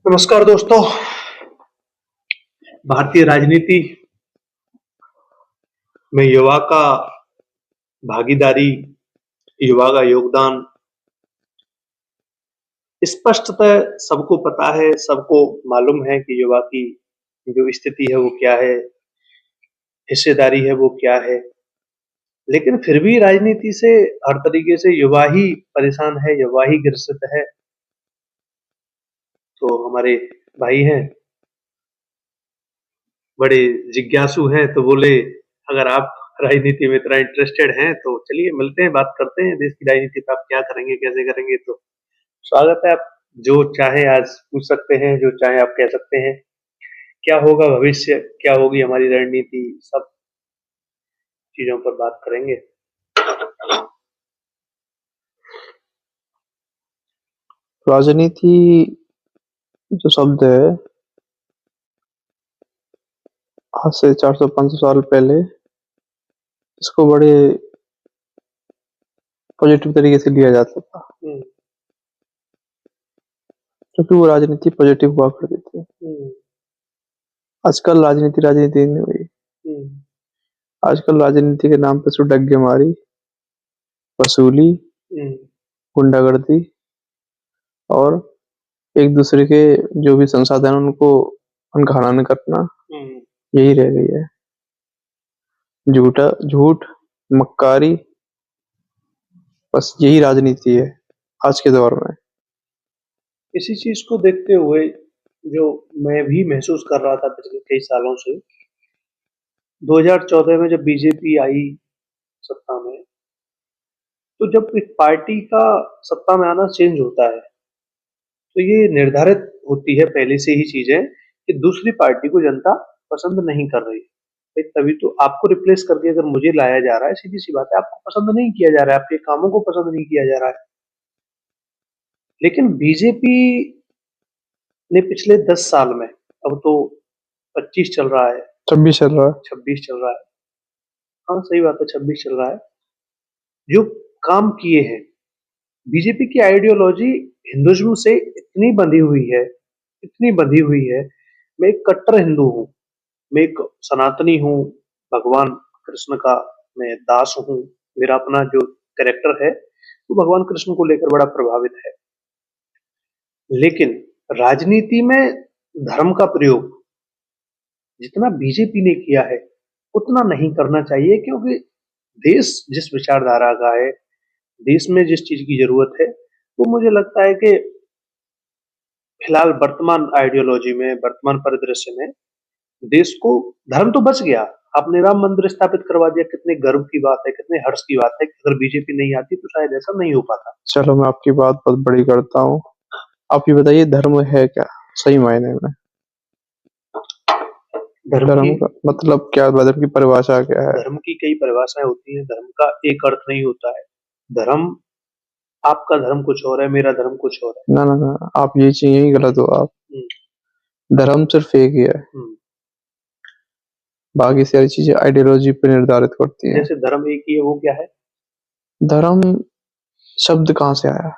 नमस्कार दोस्तों। भारतीय राजनीति में युवा का भागीदारी, युवा का योगदान स्पष्टतः सबको पता है, सबको मालूम है कि युवा की जो स्थिति है वो क्या है, हिस्सेदारी है वो क्या है। लेकिन फिर भी राजनीति से हर तरीके से युवा ही परेशान है, युवा ही ग्रसित है। तो हमारे भाई हैं, बड़े जिज्ञासु हैं, तो बोले अगर आप राजनीति में इतना इंटरेस्टेड हैं तो चलिए मिलते हैं, बात करते हैं देश की राजनीति पे आप क्या करेंगे, कैसे करेंगे। तो स्वागत है, आप जो चाहे आज पूछ सकते हैं, जो चाहे आप कह सकते हैं। क्या होगा भविष्य, क्या होगी हमारी रणनीति, सब चीजों पर बात करेंगे। राजनीति जो शब्द है आज से 400-500 साल पहले इसको बड़े पॉजिटिव तरीके से लिया जाता था, क्योंकि वो राजनीति पॉजिटिव हुआ करती थी। आजकल राजनीति राजनीति नहीं हुई। आजकल राजनीति के नाम पे सिर्फ डग्गेमारी, वसूली, गुंडागर्दी और एक दूसरे के जो भी संसाधन उनको अनघाना करना, यही रह गई है। झूठ, मक्कारी, बस यही राजनीति है आज के दौर में। इसी चीज को देखते हुए जो मैं भी महसूस कर रहा था पिछले कई सालों से, 2014 में जब बीजेपी आई सत्ता में, तो जब एक पार्टी का सत्ता में आना चेंज होता है तो ये निर्धारित होती है पहले से ही चीजें कि दूसरी पार्टी को जनता पसंद नहीं कर रही है। तभी तो आपको रिप्लेस करके अगर मुझे लाया जा रहा है, सीधी सी बात है, आपको पसंद नहीं किया जा रहा है, आपके कामों को पसंद नहीं किया जा रहा है। लेकिन बीजेपी ने पिछले 10 साल में, अब तो 25 चल रहा है, 26 चल रहा है, 26 चल रहा है, हाँ सही बात है, 26 चल रहा है, जो काम किए हैं। बीजेपी की आइडियोलॉजी हिंदुइज्म से इतनी बंधी हुई है, इतनी बंधी हुई है। मैं एक कट्टर हिंदू हूँ, मैं एक सनातनी हूँ, भगवान कृष्ण का मैं दास हूँ। मेरा अपना जो कैरेक्टर है वो भगवान कृष्ण को लेकर बड़ा प्रभावित है। लेकिन राजनीति में धर्म का प्रयोग जितना बीजेपी ने किया है उतना नहीं करना चाहिए, क्योंकि देश जिस विचारधारा का है, देश में जिस चीज की जरूरत है, वो मुझे लगता है कि फिलहाल वर्तमान आइडियोलॉजी में, वर्तमान परिदृश्य में देश को, धर्म तो बच गया, आपने राम मंदिर स्थापित करवा दिया, कितने गर्व की बात है, कितने हर्ष की बात है। अगर बीजेपी नहीं आती तो शायद ऐसा नहीं हो पाता। चलो मैं आपकी बात बहुत बड़ी करता हूँ। आप ये बताइए धर्म है क्या सही मायने में? धर्म का मतलब क्या? धर्म की परिभाषा क्या है? धर्म की कई परिभाषाएं होती हैं, धर्म का एक अर्थ नहीं होता है। धर्म, आपका धर्म कुछ और है, मेरा धर्म कुछ और है। ना ना ना, आप ये चीज यही गलत हो। आप धर्म सिर्फ एक ही है, बाकी सारी चीजें आइडियोलॉजी पे निर्धारित करती हैं। जैसे धर्म एक ही है, वो क्या है? धर्म शब्द कहाँ से आया?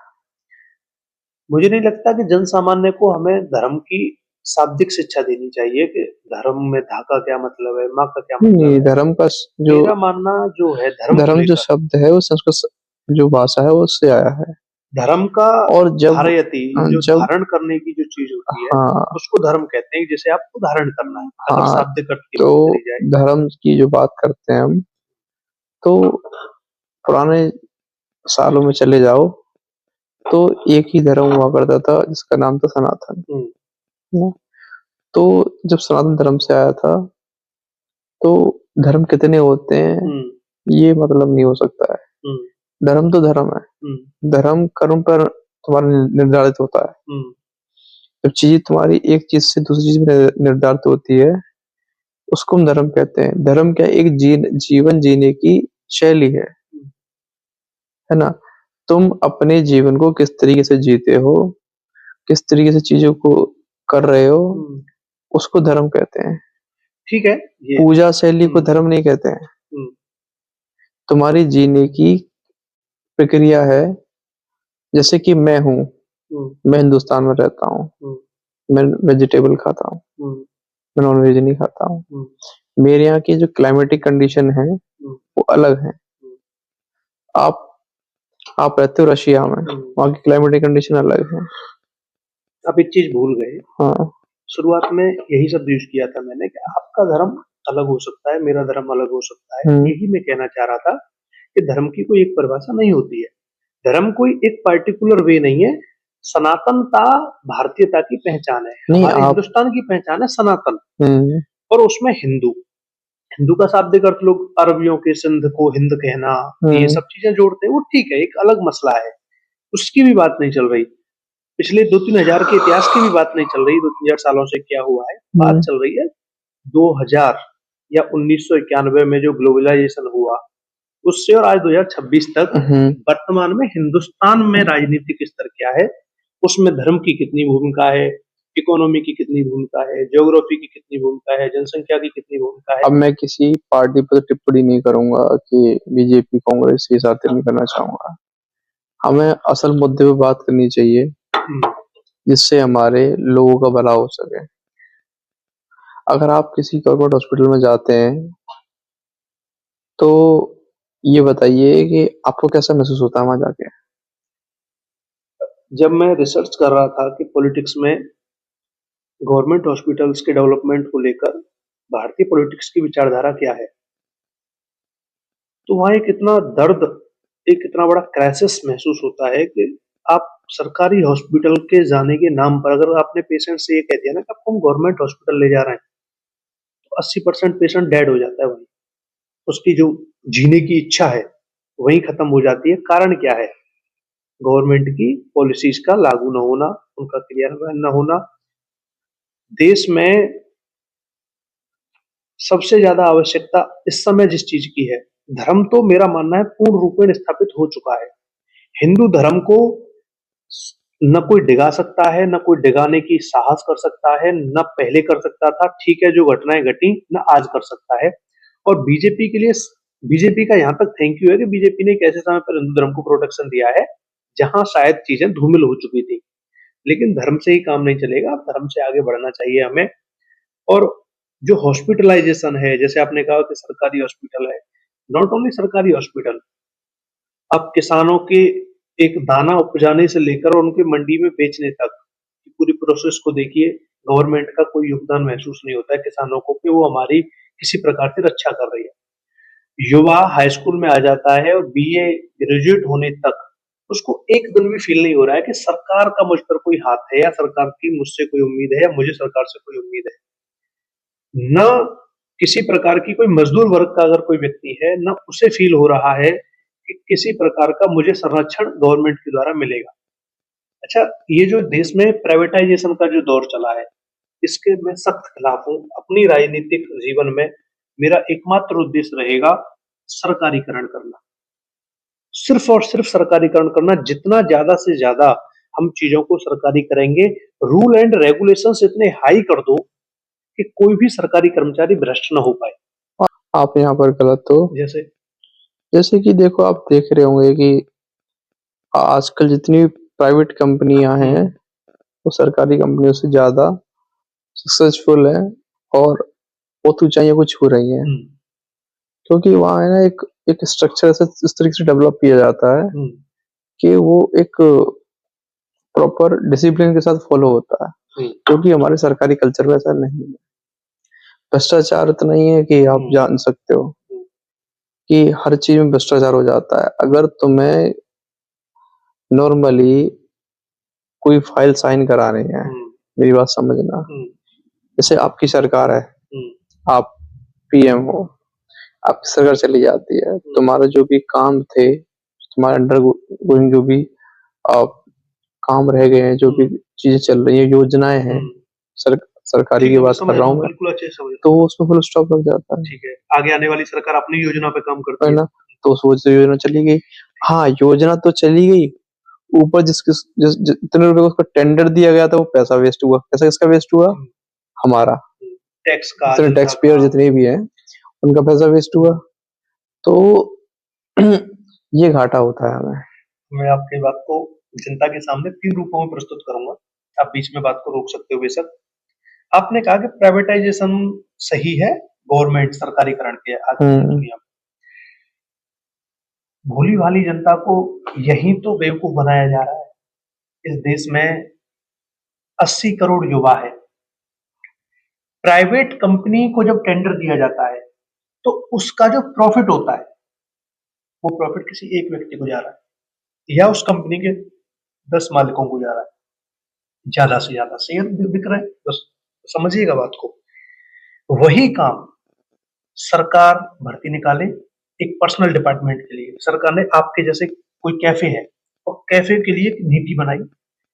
मुझे नहीं लगता कि जन सामान्य को हमें धर्म की शाब्दिक शिक्षा देनी चाहिए कि धर्म में धा का क्या मतलब है, माँ का क्या मतलब नहीं, है। धर्म का जो मेरा मानना जो है, धर्म जो शब्द है वो संस्कृत जो भाषा है वो उससे आया है। धर्म का और जब धारयति, जो धारण करने की जो चीज होती है, हाँ, उसको धर्म कहते हैं। जैसे आपको धारण करना है, अगर हाँ, शाब्दिक अर्थ की तो बात करी जाए, धर्म की जो बात करते हैं हम, तो पुराने सालों में चले जाओ तो एक ही धर्म हुआ करता था जिसका नाम था सनातन। ना? तो जब सनातन धर्म से आया था तो धर्म कितने होते हैं ये मतलब नहीं हो सकता है। धर्म तो धर्म है, धर्म कर्म पर तुम्हारा निर्धारित होता है। जब चीज तुम्हारी एक चीज से दूसरी चीज में निर्धारित होती है उसको हम धर्म कहते हैं। धर्म क्या? एक जीवन जीने की शैली है ना? तुम अपने जीवन को किस तरीके से जीते हो, किस तरीके से चीजों को कर रहे हो, उसको धर्म कहते हैं। ठीक है, पूजा शैली को धर्म नहीं कहते हैं। तुम्हारी जीने की प्रक्रिया है। जैसे कि मैं हूँ, मैं हिंदुस्तान में रहता हूँ, मैं वेजिटेबल खाता हूँ, मैं नॉन वेज नहीं खाता हूँ। मेरे यहाँ की जो क्लाइमेटिक कंडीशन है वो अलग है। आप रहते हो रशिया में, वहाँ की क्लाइमेटिक कंडीशन अलग है। आप एक चीज भूल गए। हाँ। शुरुआत में यही शब्द यूज किया था मैंने कि आपका धर्म अलग हो सकता है, मेरा धर्म अलग हो सकता है। यही मैं कहना चाह रहा था कि धर्म की कोई एक परिभाषा नहीं होती है। धर्म कोई एक पर्टिकुलर वे नहीं है। सनातनता भारतीयता की पहचान है। हमारे हिंदुस्तान की पहचान है सनातन। और उसमें हिंदू हिंदू का शाब्दिक अर्थ लोग अरबियों के सिंध को हिंद कहना, ये सब चीजें जोड़ते हैं, वो ठीक है, एक अलग मसला है, उसकी भी बात नहीं चल रही। पिछले 2-3 हजार के इतिहास की भी बात नहीं चल रही, 2-3 हजार सालों से क्या हुआ है, बात चल रही है 2000 या 1991 में जो ग्लोबलाइजेशन हुआ उससे और आज 2026 तक वर्तमान में हिंदुस्तान में राजनीतिक स्तर क्या है, उसमें धर्म की कितनी भूमिका है, इकोनॉमी की कितनी भूमिका है, ज्योग्राफी की कितनी भूमिका है, जनसंख्या की कितनी भूमिका है। अब मैं किसी पार्टी पर टिप्पणी नहीं करूंगा कि बीजेपी कांग्रेस के साथ नहीं करना चाहूंगा। हमें असल मुद्दे पे बात करनी चाहिए जिससे हमारे लोगों का भला हो सके। अगर आप किसी गवर्नमेंट हॉस्पिटल में जाते हैं तो ये बताइए कि आपको कैसा महसूस होता है वहां जाके? जब मैं रिसर्च कर रहा था कि पॉलिटिक्स में गवर्नमेंट हॉस्पिटल्स के डेवलपमेंट को लेकर भारतीय पॉलिटिक्स की विचारधारा क्या है, तो वहाँ एक इतना दर्द, एक इतना बड़ा क्राइसिस महसूस होता है कि आप सरकारी हॉस्पिटल के जाने के नाम पर अगर आपने पेशेंट से ये कह दिया ना कि आपको हम गवर्नमेंट हॉस्पिटल ले जा रहे हैं, तो 80% पेशेंट डेड हो जाता है वहीं। उसकी जो जीने की इच्छा है वहीं खत्म हो जाती है। कारण क्या है? गवर्नमेंट की पॉलिसीज का लागू न होना, उनका क्रियान्वयन न होना। देश में सबसे ज्यादा आवश्यकता इस समय जिस चीज की है, धर्म तो मेरा मानना है पूर्ण रूप में स्थापित हो चुका है। हिंदू धर्म को न कोई डिगा सकता है, न कोई डिगाने की साहस कर सकता है, न पहले कर सकता था। ठीक है, जो घटनाएं घटी न आज कर सकता है। और बीजेपी के लिए, बीजेपी का यहाँ तक थैंक यू है कि बीजेपी ने एक ऐसे समय पर हिंदू धर्म को प्रोटेक्शन दिया है जहां शायद चीजें धूमिल हो चुकी थी। लेकिन धर्म से ही काम नहीं चलेगा, धर्म से आगे बढ़ना चाहिए हमें। और जो हॉस्पिटलाइजेशन है, जैसे आपने कहा कि सरकारी हॉस्पिटल है, नॉट ओनली सरकारी हॉस्पिटल, अब किसानों के एक दाना उपजाने से लेकर और उनके मंडी में बेचने तक की पूरी प्रोसेस को देखिए, गवर्नमेंट का कोई योगदान महसूस नहीं होता है किसानों को कि वो हमारी किसी प्रकार से रक्षा कर रही है। युवा हाई स्कूल में आ जाता है और बीए ग्रेजुएट होने तक उसको एक दिन भी फील नहीं हो रहा है कि सरकार का मुझ पर कोई हाथ है, या सरकार की मुझसे कोई उम्मीद है, या मुझे सरकार से कोई उम्मीद है। न किसी प्रकार की कोई मजदूर वर्ग का अगर कोई व्यक्ति है, न उसे फील हो रहा है कि किसी प्रकार का मुझे संरक्षण गवर्नमेंट के द्वारा मिलेगा। अच्छा, ये जो देश में प्राइवेटाइजेशन का जो दौर चला है, इसके मैं सख्त खिलाफ हूँ। अपनी राजनीतिक जीवन में मेरा एकमात्र उद्देश्य रहेगा सरकारीकरण करना, सिर्फ और सिर्फ सरकारीकरण करना। जितना ज्यादा से ज्यादा हम चीजों को सरकारी करेंगे, रूल एंड रेगुलेशंस इतने हाई कर दो कि कोई भी सरकारी कर्मचारी भ्रष्ट न हो पाए। आप यहाँ पर गलत हो। जैसे कि देखो, आप देख रहे होंगे कि आजकल जितनी प्राइवेट कंपनियां हैं वो सरकारी कंपनियों से ज्यादा सक्सेसफुल है और बहुत ऊंचाइयों को छू रही हैं, क्योंकि वहाँ है ना एक स्ट्रक्चर ऐसे इस तरीके से डेवलप किया जाता है कि वो एक प्रॉपर डिसिप्लिन के साथ फॉलो होता है, क्योंकि हमारे सरकारी कल्चर में ऐसा नहीं है। भ्रष्टाचार इतना ही है कि आप जान सकते हो कि हर चीज में भ्रष्टाचार हो जाता है। अगर तुम्हें नॉर्मली कोई फाइल साइन करानी है, मेरी बात समझना, जैसे आपकी सरकार है, आप पीएम हो, आपकी सरकार चली जाती है, तुम्हारा जो भी काम थे, तुम्हारे अंडर गोइंग जो भी काम रह गए हैं, जो भी चीजें चल रही है, योजनाएं हैं, सरकारी की बात कर रहा हूँ मैं, तो उसमें फुल स्टॉप लग जाता है। ठीक है, आगे आने वाली सरकार अपनी योजना पे काम करती है ना, तो उस योजना चली गई। हाँ, योजना तो चली गई, ऊपर जितने रुपए को उसका टेंडर दिया गया था वो पैसा वेस्ट हुआ। पैसा किसका वेस्ट हुआ? हमारा टैक्स का, टैक्स पेयर जितने भी हैं उनका पैसा वेस्ट हुआ। तो ये घाटा होता है हमें। मैं आपकी बात को जनता के सामने 3 रूपों में प्रस्तुत करूंगा। आप बीच में बात को रोक सकते हो बेशक। आपने कहा कि प्राइवेटाइजेशन सही है, गवर्नमेंट सरकारीकरण के आज की दुनिया में। भोली भाली जनता को यही तो बेवकूफ बनाया जा रहा है। इस देश में 80 करोड़ युवा है। प्राइवेट कंपनी को जब टेंडर दिया जाता है तो उसका जो प्रॉफिट होता है वो प्रॉफिट किसी एक व्यक्ति को जा रहा है या उस कंपनी के 10 मालिकों को जा रहा है। ज्यादा से ज्यादा शेयर बिक रहे हैं, बस समझिएगा बात को। वही काम सरकार भर्ती निकाले एक पर्सनल डिपार्टमेंट के लिए। सरकार ने आपके जैसे कोई कैफे है और कैफे के लिए एक नीति बनाई,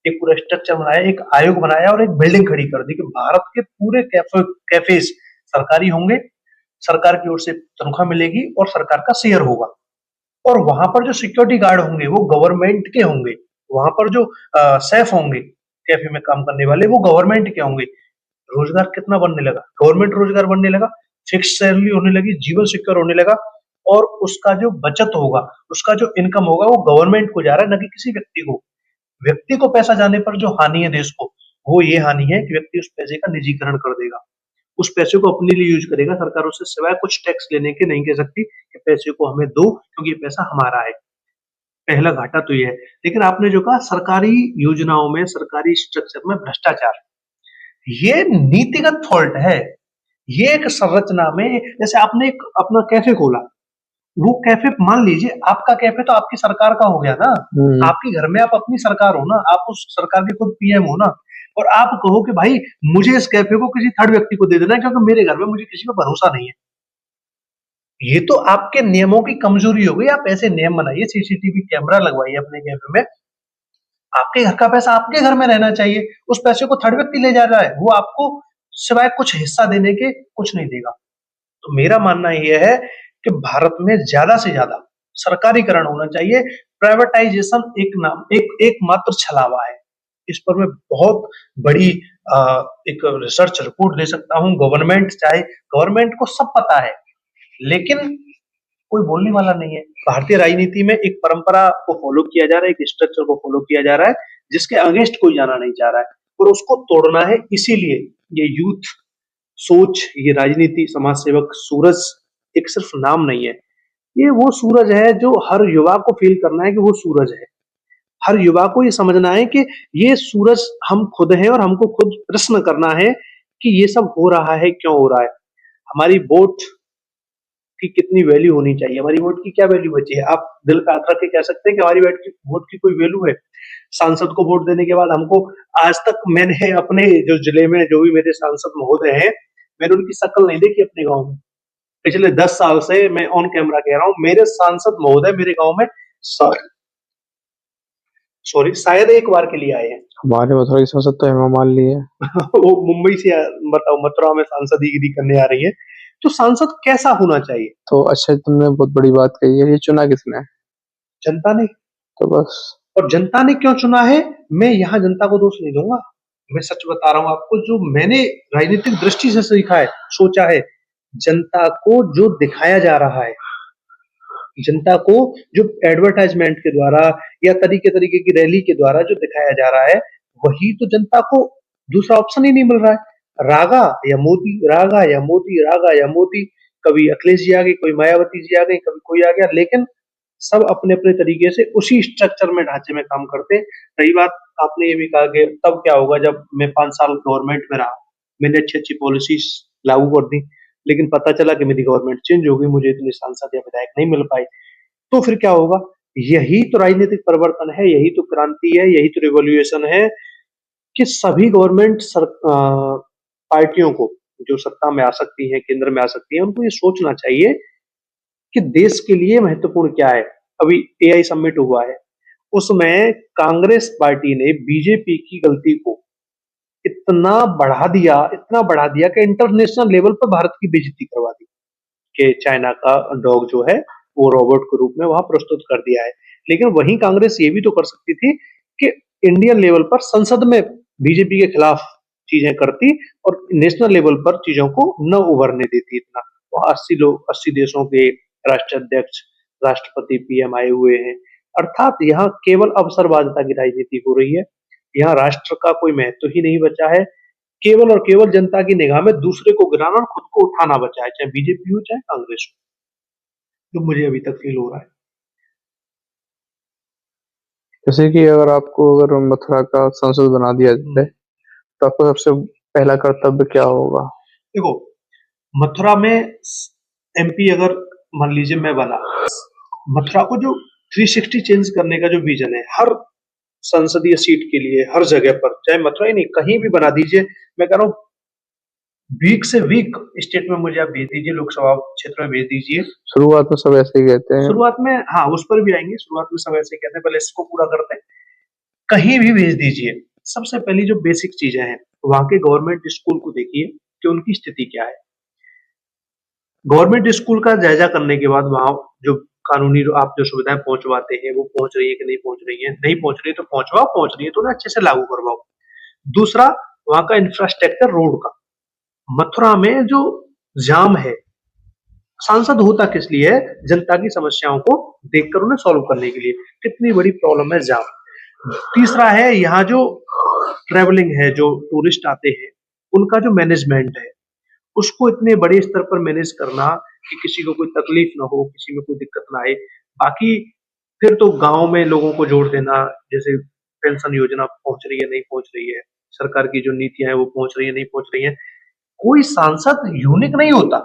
एक पूरा स्ट्रक्चर बनाया, एक आयोग बनाया और एक बिल्डिंग खड़ी कर दी कि भारत के पूरे कैफेज सरकारी होंगे, सरकार की ओर से तनख्वाह मिलेगी और सरकार का शेयर होगा। और वहां पर जो सिक्योरिटी गार्ड होंगे वो गवर्नमेंट के होंगे। वहां पर जो सेफ होंगे कैफे में काम करने वाले वो गवर्नमेंट के होंगे। रोजगार कितना बनने लगा, गवर्नमेंट रोजगार बनने लगा, फिक्स सैलरी होने लगी, जीवन सिक्योर होने लगा और उसका जो बचत होगा, उसका जो इनकम होगा वो गवर्नमेंट को जा रहा है, न कि किसी व्यक्ति को। व्यक्ति को पैसा जाने पर जो हानि है देश को, वो ये हानि है कि व्यक्ति उस पैसे का निजीकरण कर देगा, उस पैसे को अपने लिए यूज करेगा। सरकार उससे सिवाय कुछ टैक्स लेने के नहीं कह सकती कि पैसे को हमें दो क्योंकि ये पैसा हमारा है। पहला घाटा तो ये है। लेकिन आपने जो कहा सरकारी योजनाओं में, सरकारी स्ट्रक्चर में भ्रष्टाचार, ये नीतिगत फॉल्ट है। ये एक संरचना में, जैसे आपने एक अपना कैफे खोला, वो कैफे मान लीजिए आपका कैफे तो आपकी सरकार का हो गया ना, आपके घर में आप अपनी सरकार हो ना, आप उस सरकार के खुद पीएम हो ना, और आप कहो कि भाई मुझे इस कैफे को किसी थर्ड व्यक्ति को दे देना है क्योंकि मेरे घर में मुझे किसी पर भरोसा नहीं है। ये तो आपके नियमों की कमजोरी हो गई। आप ऐसे नियम बनाइए, सीसीटीवी कैमरा लगवाइए अपने कैफे में, आपके घर का पैसा आपके घर में रहना चाहिए। उस पैसे को थर्ड व्यक्ति ले जा रहा है, वो आपको सिवाय कुछ हिस्सा देने के कुछ नहीं देगा। तो मेरा मानना यह है कि भारत में ज्यादा से ज्यादा सरकारीकरण होना चाहिए। प्राइवेटाइजेशन एक एकमात्र छलावा है। इस पर मैं बहुत बड़ी एक रिसर्च रिपोर्ट दे सकता हूँ। गवर्नमेंट को सब पता है लेकिन कोई बोलने वाला नहीं है। भारतीय राजनीति में एक परंपरा को फॉलो किया जा रहा है, एक स्ट्रक्चर को फॉलो किया जा रहा है जिसके अगेंस्ट कोई जाना नहीं चाह रहा है और उसको तोड़ना है। इसीलिए ये यूथ सोच, ये राजनीति, समाज सेवक सूरज एक सिर्फ नाम नहीं है, ये वो सूरज है जो हर युवा को फील करना है कि वो सूरज है। हर युवा को ये समझना है कि ये सूरज हम खुद हैं और हमको खुद प्रश्न करना है कि ये सब हो रहा है, क्यों हो रहा है। हमारी वोट की कितनी वैल्यू होनी चाहिए, हमारी वोट की क्या वैल्यू बची है। आप दिल का हाथ रख के कह सकते हैं कि हमारी वोट की कोई वैल्यू है। सांसद को वोट देने के बाद हमको, आज तक मैंने अपने जो जिले में जो भी मेरे सांसद महोदय हैं, मैंने उनकी शक्ल नहीं देखी अपने गांव में। पिछले 10 साल से मैं ऑन कैमरा कह रहा हूं, मेरे सांसद महोदय मेरे गांव में शायद एक बार के लिए आए हैं। हमारे मथुरा की सांसद तो हेमा मालिनी है। वो मुंबई से बताओ, मथुरा में सांसदगिरी करने आ रही है। तो सांसद कैसा होना चाहिए? तो अच्छा, तुमने बहुत बड़ी बात कही है। ये चुना किसने है? जनता ने। तो बस। और जनता ने क्यों चुना है, मैं यहाँ जनता को दोष नहीं दूंगा। मैं सच बता रहा हूँ आपको, जो मैंने राजनीतिक दृष्टि से सीखा है, सोचा है। जनता को जो दिखाया जा रहा है, जनता को जो एडवर्टाइजमेंट के द्वारा या तरीके तरीके की रैली के द्वारा जो दिखाया जा रहा है, वही तो जनता को, दूसरा ऑप्शन ही नहीं मिल रहा है। रागा या मोदी, रागा या मोदी, रागा या मोदी। कभी अखिलेश जी आ गए, कोई मायावती जी आ गई, कभी कोई आ गया, लेकिन सब अपने अपने तरीके से उसी स्ट्रक्चर में, ढांचे में काम करते। रही बात, आपने ये भी कहा कि तब क्या होगा जब मैं 5 साल गवर्नमेंट में रहा, मैंने अच्छी अच्छी पॉलिसीज लागू कर दी, लेकिन पता चला कि मेरी गवर्नमेंट चेंज हो गई, मुझे इतने सांसद या विधायक नहीं मिल पाए, तो फिर क्या होगा? यही तो राजनीतिक परिवर्तन है, यही तो क्रांति है, यही तो रिवॉल्यूशन है कि सभी गवर्नमेंट पार्टियों को जो सत्ता में आ सकती है, केंद्र में आ सकती है, उनको ये सोचना चाहिए कि देश के लिए महत्वपूर्ण क्या है। अभी एआई समिट हुआ है, उसमें कांग्रेस पार्टी ने बीजेपी की गलती को इतना बढ़ा दिया कि इंटरनेशनल लेवल पर भारत की बेइज्जती करवा दी कि चाइना का डॉग जो है वो रोबोट के रूप में वहां प्रस्तुत कर दिया है। लेकिन वहीं कांग्रेस ये भी तो कर सकती थी कि इंडियन लेवल पर संसद में बीजेपी के खिलाफ चीजें करती और नेशनल लेवल पर चीजों को न उभरने देती इतना। वहां 80 देशों के राष्ट्राध्यक्ष, राष्ट्रपति, पीएम आए हुए हैं। अर्थात यहाँ केवल अवसरवादिता की राजनीति हो रही है। यहाँ राष्ट्र का कोई महत्व ही नहीं बचा है। केवल और केवल जनता की निगाह में दूसरे को गिराना और खुद को उठाना बचा है, चाहे बीजेपी हो चाहे कांग्रेस हो, जो मुझे अभी तक फील हो रहा है। जैसे कि अगर मथुरा का सांसद बना दिया जाए तो आपका सबसे पहला कर्तव्य क्या होगा? देखो, मथुरा में एमपी अगर मान लीजिए मैं बना, मथुरा को जो 360 चेंज करने का जो विजन है, हर संसदीय सीट के लिए हर जगह पर, चाहे मथुरा ही नहीं कहीं भी बना दीजिए, मैं कह रहा हूँ वीक से वीक स्टेट में मुझे आप भेज दीजिए, लोकसभा क्षेत्र में भेज दीजिए। शुरुआत में सब ऐसे ही कहते हैं। शुरुआत में हाँ, उस पर भी आएंगे। शुरुआत में सब ऐसे कहते हैं, पहले इसको पूरा करते हैं। कहीं भी भेज दीजिए, सबसे पहली जो बेसिक चीजें हैं, वहां के गवर्नमेंट स्कूल को देखिए कि उनकी स्थिति क्या है। गवर्नमेंट स्कूल का जायजा करने के बाद वहां जो कानूनी आप जो सुविधाएं पहुंचवाते हैं वो पहुंच रही है कि नहीं पहुंच रही है, नहीं पहुंच रही है तो पहुंचवाओ, पहुंच रही है तो उन्हें अच्छे से लागू करवाओ। दूसरा, वहां का इंफ्रास्ट्रक्चर रोड का। मथुरा में जो जाम है, सांसद होता किस लिए है? जनता की समस्याओं को देखकर उन्हें सॉल्व करने के लिए। कितनी बड़ी प्रॉब्लम है जाम। तीसरा है यहाँ जो ट्रेवलिंग है, जो टूरिस्ट आते हैं उनका जो मैनेजमेंट है, उसको इतने बड़े स्तर पर मैनेज करना कि किसी को कोई तकलीफ ना हो, किसी में कोई दिक्कत ना आए। बाकी फिर तो गांव में लोगों को जोड़ देना, जैसे पेंशन योजना पहुंच रही है नहीं पहुंच रही है, सरकार की जो नीतियां हैं वो पहुंच रही है नहीं पहुंच रही है। कोई सांसद यूनिक नहीं होता,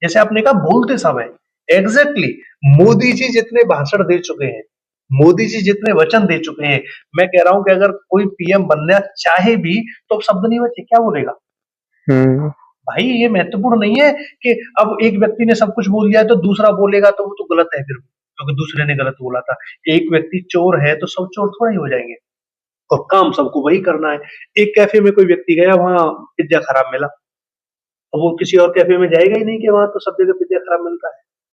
जैसे आपने कहा बोलते सब है। एग्जैक्टली मोदी जी जितने भाषण दे चुके हैं, मोदी जी जितने वचन दे चुके हैं, मैं कह रहा हूं कि अगर कोई पीएम बनना चाहे भी तो अब शब्द नहीं बचे, क्या बोलेगा? भाई ये महत्वपूर्ण नहीं है कि अब एक व्यक्ति ने सब कुछ बोल दिया है तो दूसरा बोलेगा तो वो तो गलत है, फिर क्योंकि दूसरे ने गलत बोला था। एक व्यक्ति चोर है तो सब चोर थोड़ा ही हो जाएंगे, और काम सबको वही करना है। एक कैफे में कोई व्यक्ति गया, वहां पिज्जा खराब मिला, अब वो किसी और कैफे में जाएगा ही नहीं कि वहां तो सब जगह पिज्जा खराब मिलता है।